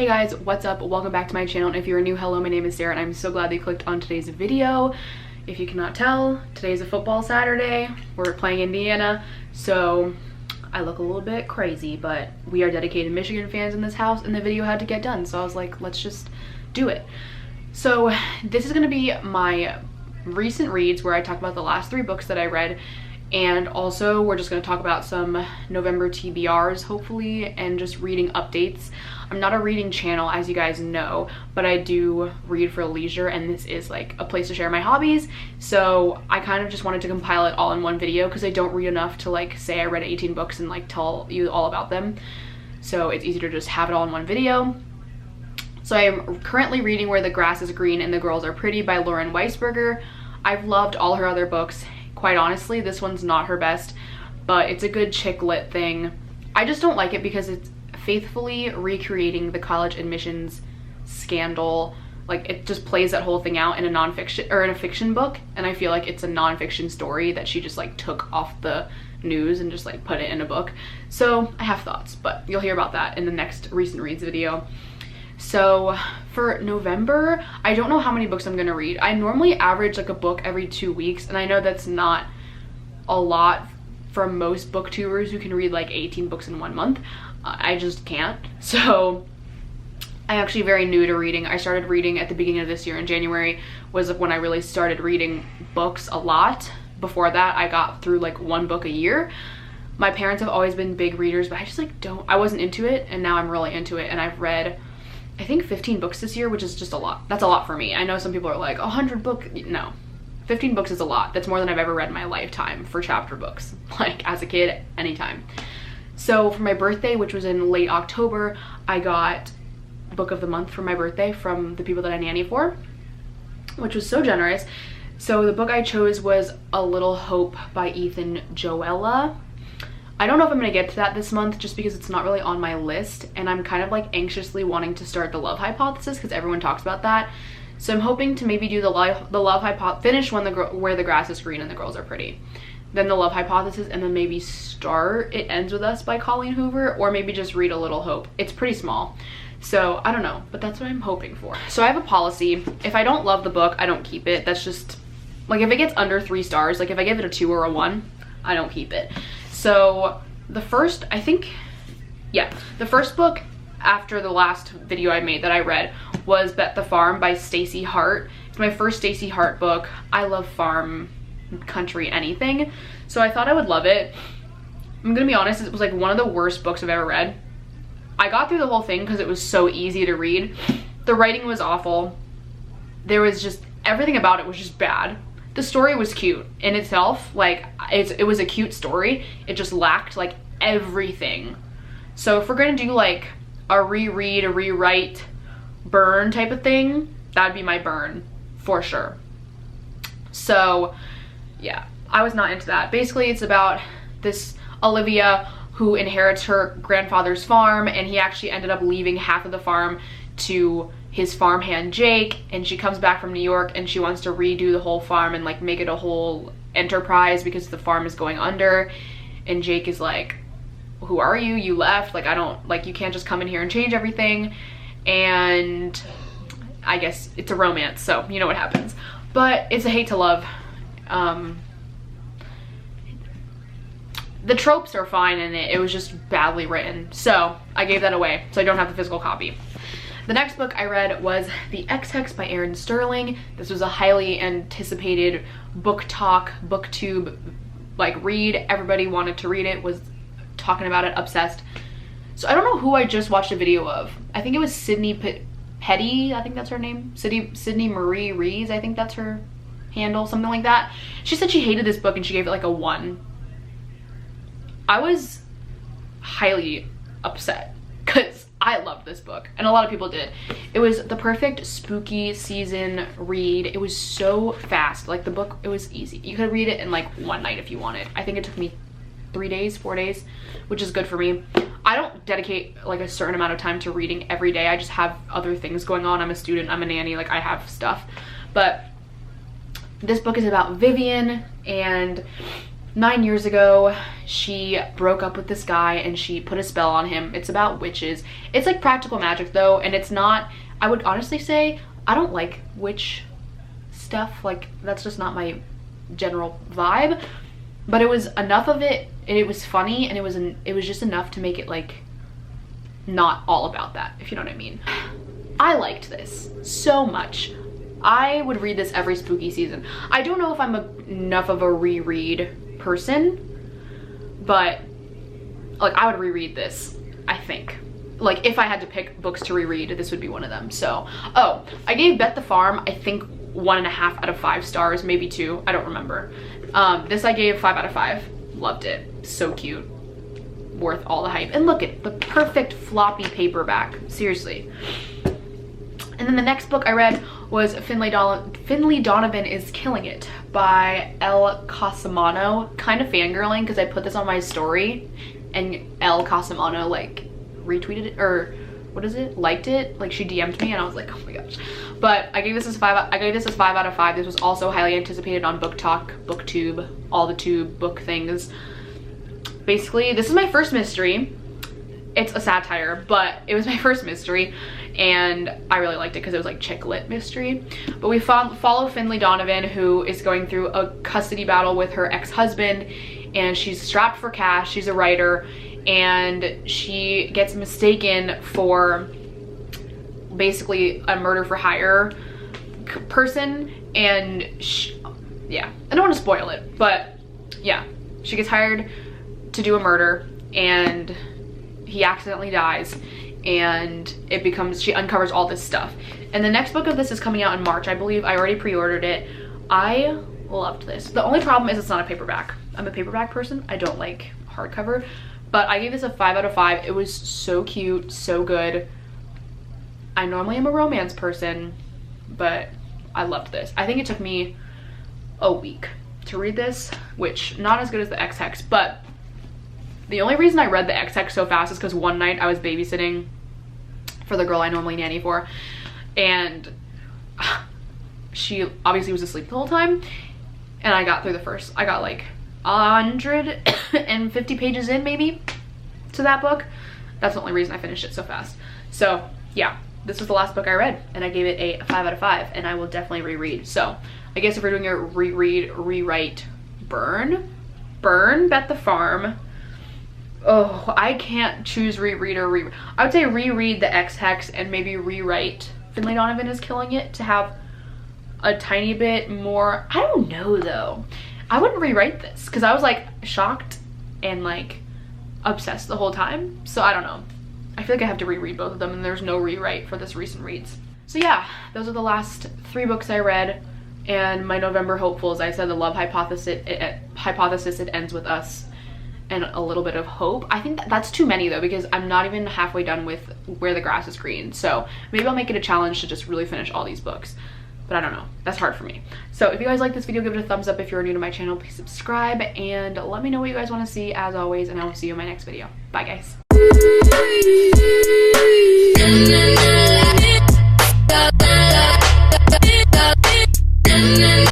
Hey guys, what's up? Welcome back to my channel. And if you're new, hello, my name is Sarah and I'm so glad that you clicked on today's video. If you cannot tell, today's a football Saturday. We're playing Indiana, so I look a little bit crazy, but we are dedicated Michigan fans in this house and the video had to get done, so I was like, let's just do it. So this is going to be my recent reads where I talk about the last 3 books that I read, and also we're just going to talk about some November TBRs hopefully and just reading updates. I'm not a reading channel, as you guys know, but I do read for leisure, and this is like a place to share my hobbies, so I kind of just wanted to compile it all in one video because I don't read enough to like say I read 18 books and like tell you all about them, so it's easier to just have it all in one video. So I am currently reading Where the Grass is Green and the Girls Are Pretty by Lauren Weisberger. I've loved all her other books. Quite honestly, this one's not her best, but it's a good chick lit thing. I just don't like it because it's faithfully recreating the college admissions scandal. Like, it just plays that whole thing out in a nonfiction or in a fiction book, and I feel like it's a nonfiction story that she just like took off the news and just like put it in a book. So I have thoughts, but you'll hear about that in the next recent reads video. So for November, I don't know how many books I'm gonna read. I normally average like a book every 2 weeks, and I know that's not a lot for most booktubers who can read like 18 books in 1 month. I just can't. So I'm actually very new to reading. I started reading at the beginning of this year in January was when I really started reading books a lot. Before that, I got through like 1 book a year. My parents have always been big readers, but I just like I wasn't into it, and now I'm really into it, and I've read I think 15 books this year, which is just a lot. That's a lot for me. I know some people are like 100 books. No, 15 books is a lot. That's more than I've ever read in my lifetime for chapter books, like as a kid, anytime. So for my birthday, which was in late October, I got book of the month for my birthday from the people that I nanny for, which was so generous. So the book I chose was A Little Hope by Ethan Joella. I don't know if I'm gonna get to that this month just because it's not really on my list, and I'm kind of like anxiously wanting to start The Love Hypothesis because everyone talks about that. So I'm hoping to maybe do the Love Hypothesis, finish Where the Grass is Green and the Girls Are Pretty, then The Love Hypothesis, and then maybe start It Ends With Us by Colleen Hoover, or maybe just read A Little Hope. It's pretty small, so I don't know, but that's what I'm hoping for. So I have a policy: if I don't love the book, I don't keep it. That's just like, if it gets under 3 stars, like if I give it a 2 or a 1, I don't keep it. So the first, the first book after the last video I made that I read was Bet the Farm by Stacey Hart. It's my first Stacey Hart book. I love farm, country, anything, so I thought I would love it. I'm gonna be honest, it was like one of the worst books I've ever read. I got through the whole thing because it was so easy to read. The writing was awful. There was just, everything about it was just bad. The story was cute in itself, like it was a cute story. It just lacked like everything. So if we're gonna do like a reread, a rewrite, burn type of thing, that'd be my burn for sure. So yeah, I was not into that. Basically, it's about this Olivia who inherits her grandfather's farm, and he actually ended up leaving half of the farm to his farmhand Jake, and she comes back from New York and she wants to redo the whole farm and like make it a whole enterprise because the farm is going under. And Jake is like, who are you? You left. Like, I don't, like, you can't just come in here and change everything. And I guess it's a romance, so you know what happens. But it's a hate to love. The tropes are fine in it. It was just badly written. So I gave that away, so I don't have the physical copy. The next book I read was The X-Hex by Erin Sterling. This was a highly anticipated book talk, booktube like read. Everybody wanted to read it, was talking about it, obsessed. So I don't know who I just watched a video of. I think it was Sydney Petty, I think that's her name. Sydney Marie Rees, I think that's her handle, something like that. She said she hated this book and she gave it like a 1. I was highly upset because I loved this book, and a lot of people did. It was the perfect spooky season read. It was so fast. Like, the book, it was easy. You could read it in like 1 night if you wanted. I think it took me 3 days, 4 days, which is good for me. I don't dedicate like a certain amount of time to reading every day. I just have other things going on. I'm a student, I'm a nanny, like I have stuff. But this book is about Vivian, and 9 years ago, she broke up with this guy and she put a spell on him. It's about witches. It's like practical magic though, and it's not, I would honestly say, I don't like witch stuff. Like, that's just not my general vibe. But it was enough of it, and it was funny, and it was just enough to make it like not all about that, if you know what I mean. I liked this so much. I would read this every spooky season. I don't know if I'm enough of a reread person, but like I would reread this, I think. Like if I had to pick books to reread, this would be one of them. So, oh, I gave Bet the Farm, I think 1.5 out of 5 stars, maybe 2, I don't remember. This I gave 5 out of 5. Loved it. So cute. Worth all the hype. And look at the perfect floppy paperback. Seriously. And then the next book I read was Finley Donovan is Killing It by Elle Cosimano. Kind of fangirling because I put this on my story and Elle Cosimano like retweeted it, or what is it? Liked it. Like she DM'd me and I was like, oh my gosh. But I gave this as 5 out of 5. This was also highly anticipated on Book Talk, BookTube, all the tube book things. Basically, this is my first mystery. It's a satire, but it was my first mystery and I really liked it because it was like chick lit mystery. But we follow Finley Donovan, who is going through a custody battle with her ex-husband, and she's strapped for cash. She's a writer and she gets mistaken for basically a murder for hire person, and yeah, I don't want to spoil it, but yeah, she gets hired to do a murder and he accidentally dies, and it becomes, she uncovers all this stuff. And the next book of this is coming out in March, I believe. I already pre-ordered it. I loved this. The only problem is it's not a paperback. I'm a paperback person. I don't like hardcover, but I gave this a 5 out of 5. It was so cute, so good. I normally am a romance person, but I loved this. I think it took me a week to read this, which not as good as the X-Hex, but the only reason I read the X-Hex so fast is because one night I was babysitting for the girl I normally nanny for, and she obviously was asleep the whole time, and I got through I got like 150 pages in maybe to that book. That's the only reason I finished it so fast. So yeah, this was the last book I read and I gave it a 5 out of 5, and I will definitely reread. So I guess if we're doing a reread, rewrite, burn, Bet the Farm. Oh, I can't choose reread or reread. I would say reread the X-Hex and maybe rewrite Finley Donovan is Killing It to have a tiny bit more. I don't know though. I wouldn't rewrite this because I was like shocked and like obsessed the whole time. So I don't know. I feel like I have to reread both of them, and there's no rewrite for this recent reads. So yeah, those are the last 3 books I read, and my November hopefuls. I said the love hypothesis, it ends with us, and a little bit of hope. I think that's too many though, because I'm not even halfway done with Where the Grass is Green. So maybe I'll make it a challenge to just really finish all these books. But I don't know, that's hard for me. So if you guys like this video, give it a thumbs up. If you're new to my channel, please subscribe and let me know what you guys want to see as always, and I will see you in my next video. Bye guys.